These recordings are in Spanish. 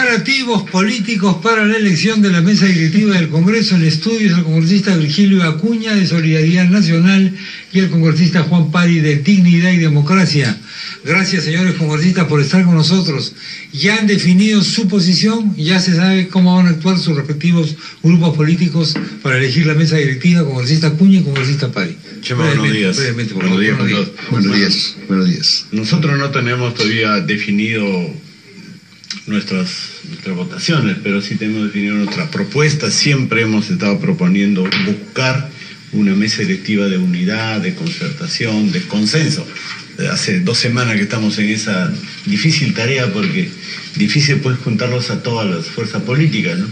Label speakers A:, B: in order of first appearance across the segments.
A: Preparativos políticos para la elección de la mesa directiva del Congreso. En estudios el congresista Virgilio Acuña de Solidaridad Nacional y el congresista Juan Pari de Dignidad y Democracia. Gracias, señores congresistas, por estar con nosotros. Ya han definido su posición, ya se sabe cómo van a actuar sus respectivos grupos políticos para elegir la mesa directiva, congresista Acuña y congresista Pari.
B: Buenos días.
C: Buenos días.
B: Nosotros no tenemos todavía definido nuestras votaciones, pero sí tenemos definido nuestra propuesta. Siempre hemos estado proponiendo buscar una mesa directiva de unidad, de concertación, de consenso. Hace 2 semanas que estamos en esa difícil tarea, porque difícil pues juntarlos a todas las fuerzas políticas, ¿no?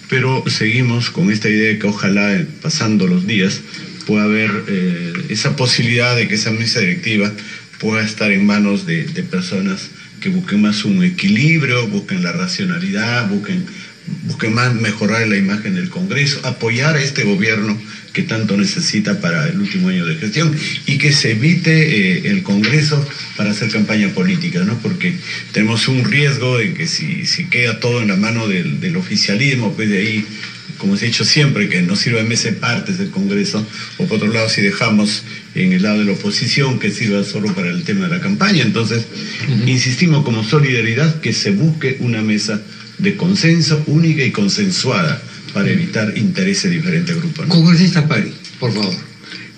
B: Pero seguimos con esta idea de que ojalá pasando los días pueda haber esa posibilidad de que esa mesa directiva pueda estar en manos de personas que busquen más un equilibrio, busquen la racionalidad, busquen más mejorar la imagen del Congreso, apoyar a este gobierno que tanto necesita para el último año de gestión, y que se evite el Congreso para hacer campaña política, ¿no? Porque tenemos un riesgo de que si queda todo en la mano del oficialismo, pues de ahí, como se ha dicho siempre, que no sirva en vez de partes del Congreso, o por otro lado, si dejamos en el lado de la oposición que sirva solo para el tema de la campaña. Entonces, insistimos como solidaridad que se busque una mesa de consenso única y consensuada para evitar intereses de diferentes grupos, ¿no?
A: Congresista Pari, por favor.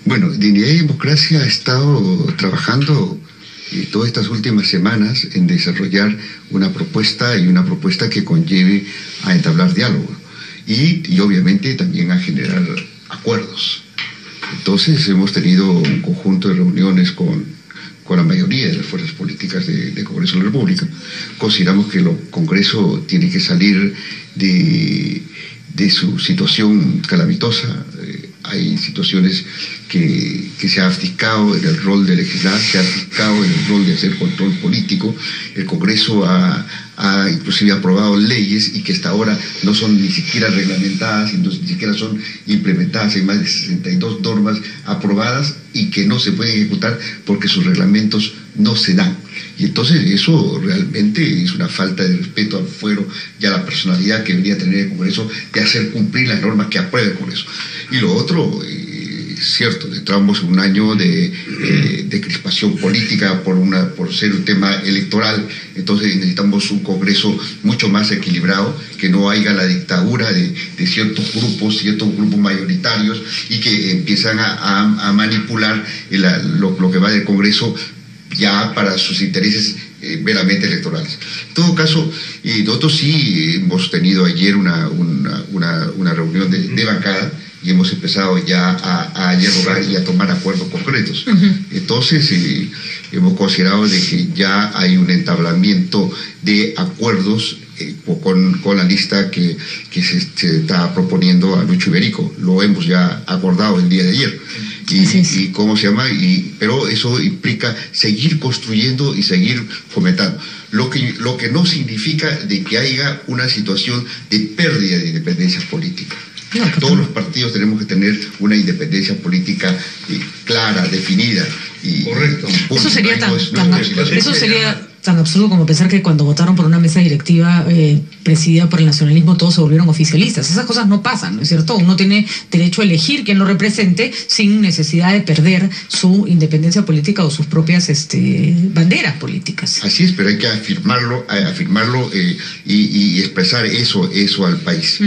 C: Bueno, Dignidad y Democracia ha estado trabajando todas estas últimas semanas en desarrollar una propuesta que conlleve a entablar diálogo y obviamente también a generar acuerdos. Entonces hemos tenido un conjunto de reuniones con la mayoría de las fuerzas políticas del Congreso de la República. Consideramos que el Congreso tiene que salir de su situación calamitosa. Hay situaciones que se ha abdicado en el rol de legislar, se ha abdicado en el rol de hacer control político. El Congreso ha inclusive aprobado leyes y que hasta ahora no son ni siquiera reglamentadas, ni siquiera son implementadas. Hay más de 62 normas aprobadas y que no se pueden ejecutar porque sus reglamentos no se dan. Y entonces eso realmente es una falta de respeto al fuero y a la personalidad que debería tener el Congreso de hacer cumplir las normas que aprueba el Congreso. Y lo otro, cierto, entramos en un año de crispación política por ser un tema electoral. Entonces necesitamos un Congreso mucho más equilibrado, que no haya la dictadura de ciertos grupos mayoritarios y que empiezan a manipular lo que va del Congreso ya para sus intereses meramente electorales. En todo caso, nosotros sí hemos tenido ayer una reunión de bancada y hemos empezado ya a dialogar y a tomar acuerdos concretos. Entonces, hemos considerado de que ya hay un entablamiento de acuerdos con la lista que se está proponiendo a Lucho Iberico. Lo hemos ya acordado el día de ayer. Y cómo se llama, pero eso implica seguir construyendo y seguir fomentando. Lo que no significa de que haya una situación de pérdida de independencia política. No, todos los partidos tenemos que tener una independencia política clara, definida.
D: Correcto. Eso sería tan absurdo como pensar que cuando votaron por una mesa directiva presidida por el nacionalismo todos se volvieron oficialistas. Esas cosas no pasan, ¿no es cierto? Uno tiene derecho a elegir quien lo represente sin necesidad de perder su independencia política o sus propias banderas políticas.
C: Así es, pero hay que afirmarlo y expresar eso al país.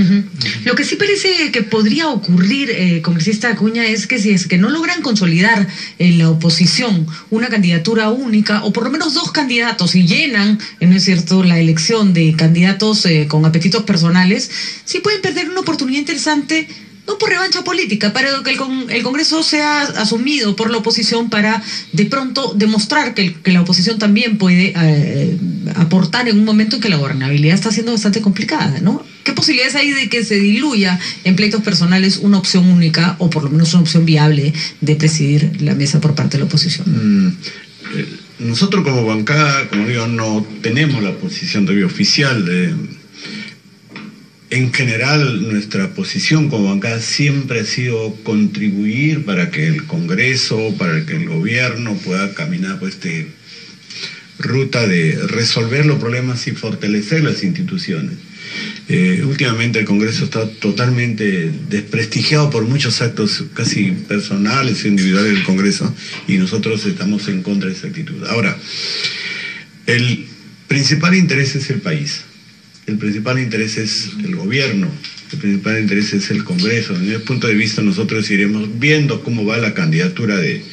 D: Lo que sí parece que podría ocurrir, congresista Acuña, es que si es que no logran consolidar en la oposición una candidatura única, o por lo menos 2 candidatos, y llenan, ¿no es cierto?, la elección de candidatos con apetitos personales, sí pueden perder una oportunidad interesante, no por revancha política, para que el Congreso sea asumido por la oposición para de pronto demostrar que la oposición también puede aportar en un momento en que la gobernabilidad está siendo bastante complicada, ¿no? ¿Qué posibilidades hay de que se diluya en pleitos personales una opción única, o por lo menos una opción viable de presidir la mesa por parte de la oposición?
B: Nosotros como bancada, como digo, no tenemos la posición todavía oficial. En general, nuestra posición como bancada siempre ha sido contribuir para que el Congreso, para que el gobierno pueda caminar por ruta de resolver los problemas y fortalecer las instituciones. Últimamente el Congreso está totalmente desprestigiado por muchos actos casi personales e individuales del Congreso, y nosotros estamos en contra de esa actitud. Ahora, el principal interés es el país, el principal interés es el gobierno, el principal interés es el Congreso. Desde ese punto de vista nosotros iremos viendo cómo va la candidatura de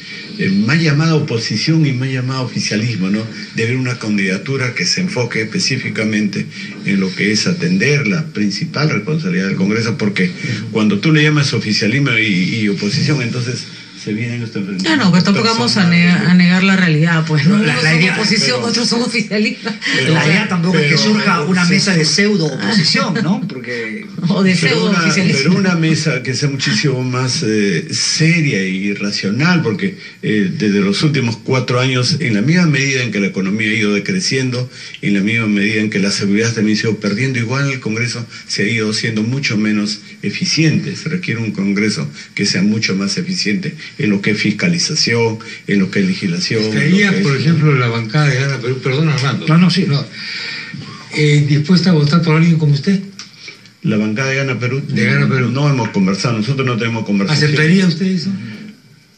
B: más llamada oposición y más llamada oficialismo, ¿no? De ver una candidatura que se enfoque específicamente en lo que es atender la principal responsabilidad del Congreso, porque cuando tú le llamas oficialismo y oposición, entonces se vienen estos enfrentamientos.
D: No, pero tampoco vamos a negar la realidad, pues, ¿no?
E: La idea,
D: son oposición, otros son oficialistas.
E: La idea tampoco es que surja una mesa de pseudo oposición, ¿no? Porque
D: o de pseudo oficialismo.
B: Pero una mesa que sea muchísimo más seria y racional, porque desde los últimos 4 años, en la misma medida en que la economía ha ido decreciendo, en la misma medida en que la seguridad también se ha ido perdiendo, igual el Congreso se ha ido siendo mucho menos eficiente. Se requiere un Congreso que sea mucho más eficiente en lo que es fiscalización, en lo que es legislación.
A: ¿Estaría, por ejemplo, la bancada de Gana Perú, perdón, Armando, dispuesta a votar por alguien como usted?
B: La bancada de Gana Perú, no hemos conversado, nosotros no tenemos conversación.
A: ¿Aceptaría usted eso?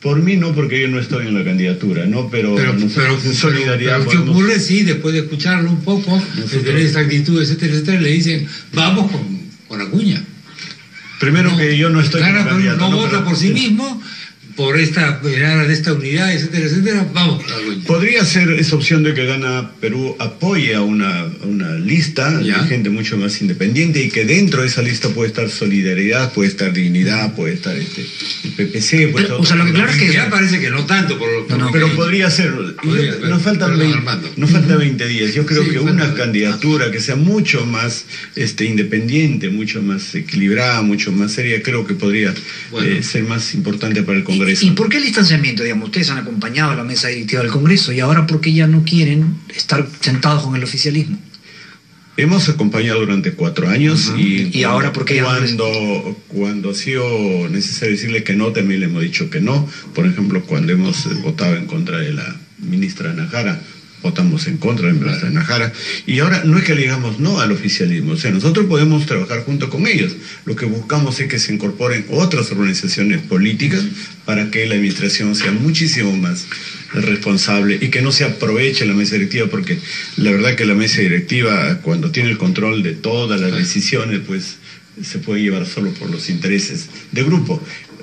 B: Por mí no, porque yo no estoy en la candidatura, ¿no? Pero en solidaridad.
A: Pero ¿qué ocurre si después de escucharlo un poco, de tener esta actitud, etcétera, etcétera, le dicen, vamos con Acuña?
B: Primero que yo no estoy en la candidatura.
A: No vota por sí mismo, por esta unidad, etcétera, etcétera, vamos a Acuña.
B: Podría ser esa opción de que Gana Perú apoye a una lista de gente mucho más independiente, y que dentro de esa lista puede estar Solidaridad, puede estar Dignidad, puede estar el PPC, puede estar...
E: O sea, lo que claro es que
A: ya parece que no tanto,
B: pero podría ser. Nos faltan 20 días. Yo creo que una candidatura que sea mucho más independiente, mucho más equilibrada, mucho más seria, creo que podría ser más importante para el Congreso.
E: ¿Y por qué el distanciamiento? Digamos, ustedes han acompañado a la mesa directiva del Congreso, y ahora ¿por qué ya no quieren estar sentados con el oficialismo?
B: Hemos acompañado durante 4 años
E: y ahora ¿por qué
B: cuando ha sido necesario decirle que no, también le hemos dicho que no. Por ejemplo, cuando hemos votado en contra de la ministra Najara, votamos en contra de la ministra Najara, y ahora no es que le digamos no al oficialismo, o sea, nosotros podemos trabajar junto con ellos. Lo que buscamos es que se incorporen otras organizaciones políticas para que la administración sea muchísimo más responsable y que no se aproveche la mesa directiva, porque la verdad que la mesa directiva, cuando tiene el control de todas las decisiones, pues se puede llevar solo por los intereses de grupo.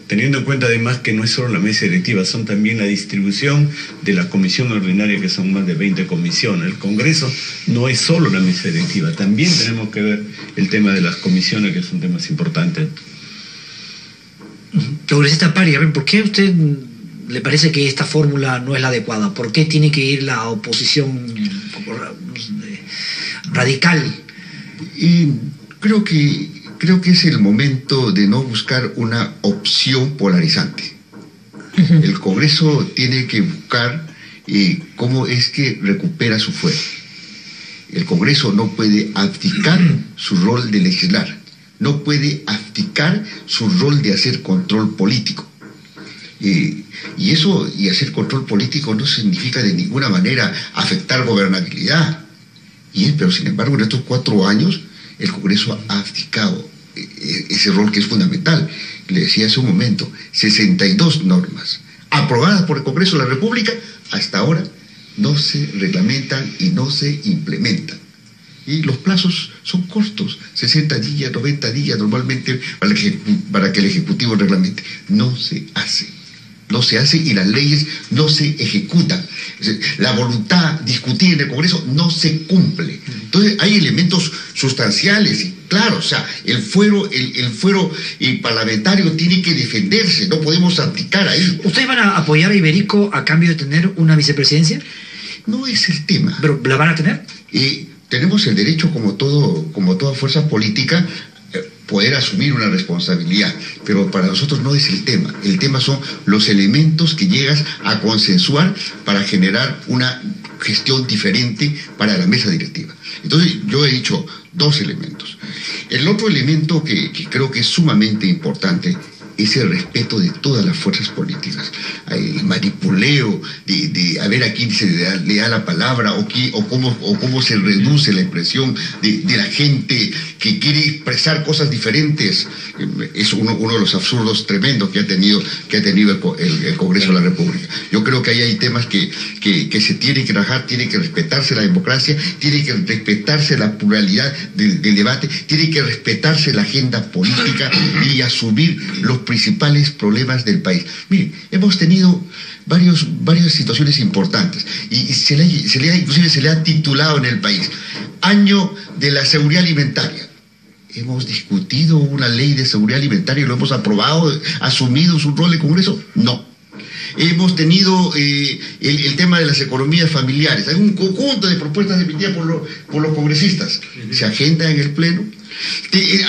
B: Teniendo en cuenta además que no es solo la mesa directiva, son también la distribución de la comisión ordinaria, que son más de 20 comisiones. El Congreso no es solo la mesa directiva, también tenemos que ver el tema de las comisiones, que son temas importantes.
E: Congresista Pari, a ver, ¿por qué a usted le parece que esta fórmula no es la adecuada? ¿Por qué tiene que ir la oposición radical?
C: Y creo que es el momento de no buscar una opción polarizante. El Congreso tiene que buscar cómo es que recupera su fuero. El Congreso no puede abdicar su rol de legislar, no puede abdicar su rol de hacer control político. Y hacer control político no significa de ninguna manera afectar gobernabilidad. Pero sin embargo, en estos 4 años, el Congreso ha abdicado ese rol que es fundamental. Le decía hace un momento, 62 normas aprobadas por el Congreso de la República, hasta ahora no se reglamentan y no se implementan. Y los plazos son cortos, 60 días, 90 días normalmente para que el Ejecutivo reglamente. No se hace y las leyes no se ejecutan. La voluntad discutida en el Congreso no se cumple. Entonces hay elementos sustanciales y claro, o sea, el fuero parlamentario tiene que defenderse, no podemos abdicar ahí.
E: ¿Ustedes van a apoyar a Iberico a cambio de tener una vicepresidencia?
C: No es el tema.
E: ¿Pero la van a tener?
C: Tenemos el derecho, como toda fuerza política, poder asumir una responsabilidad, pero para nosotros no es el tema. El tema son los elementos que llegas a consensuar para generar una gestión diferente para la mesa directiva. Entonces yo he dicho 2 elementos. El otro elemento que creo que es sumamente importante es el respeto de todas las fuerzas políticas. el manipuleo de a ver a quién se le da la palabra o cómo se reduce la expresión de la gente que quiere expresar cosas diferentes. Es uno de los absurdos tremendos que ha tenido el Congreso de la República. Yo creo que ahí hay temas que se tienen que trabajar, tiene que respetarse la democracia, tiene que respetarse la pluralidad del debate, tiene que respetarse la agenda política y asumir los principales problemas del país. Miren, hemos tenido varias situaciones importantes y inclusive se le ha titulado en el país Año de la Seguridad Alimentaria. ¿Hemos discutido una ley de seguridad alimentaria y lo hemos aprobado, asumido su rol en el Congreso? No. Hemos tenido el tema de las economías familiares. Hay un conjunto de propuestas emitidas por los congresistas. Se agenda en el Pleno.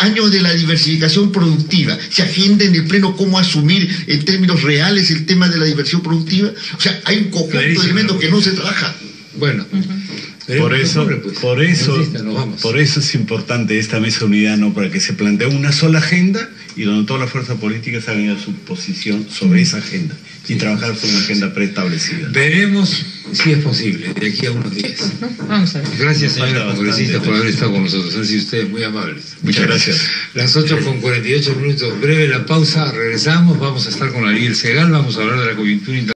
C: Año de la diversificación productiva. Se agenda en el Pleno cómo asumir en términos reales el tema de la diversión productiva. O sea, hay un conjunto de elementos que no se trabaja.
A: Bueno.
B: Por eso es importante esta mesa de unidad, ¿no? Para que se plantee una sola agenda y donde todas las fuerzas políticas hagan a su posición sobre esa agenda y trabajar sobre una agenda preestablecida.
A: Veremos si es posible de aquí a unos días.
D: Vamos a ver.
A: Gracias, señora congresista, por haber estado con nosotros. Han sido ustedes muy amables.
B: Muchas gracias.
A: Las 8:48, breve la pausa, regresamos, vamos a estar con Ariel Segal, vamos a hablar de la coyuntura internacional.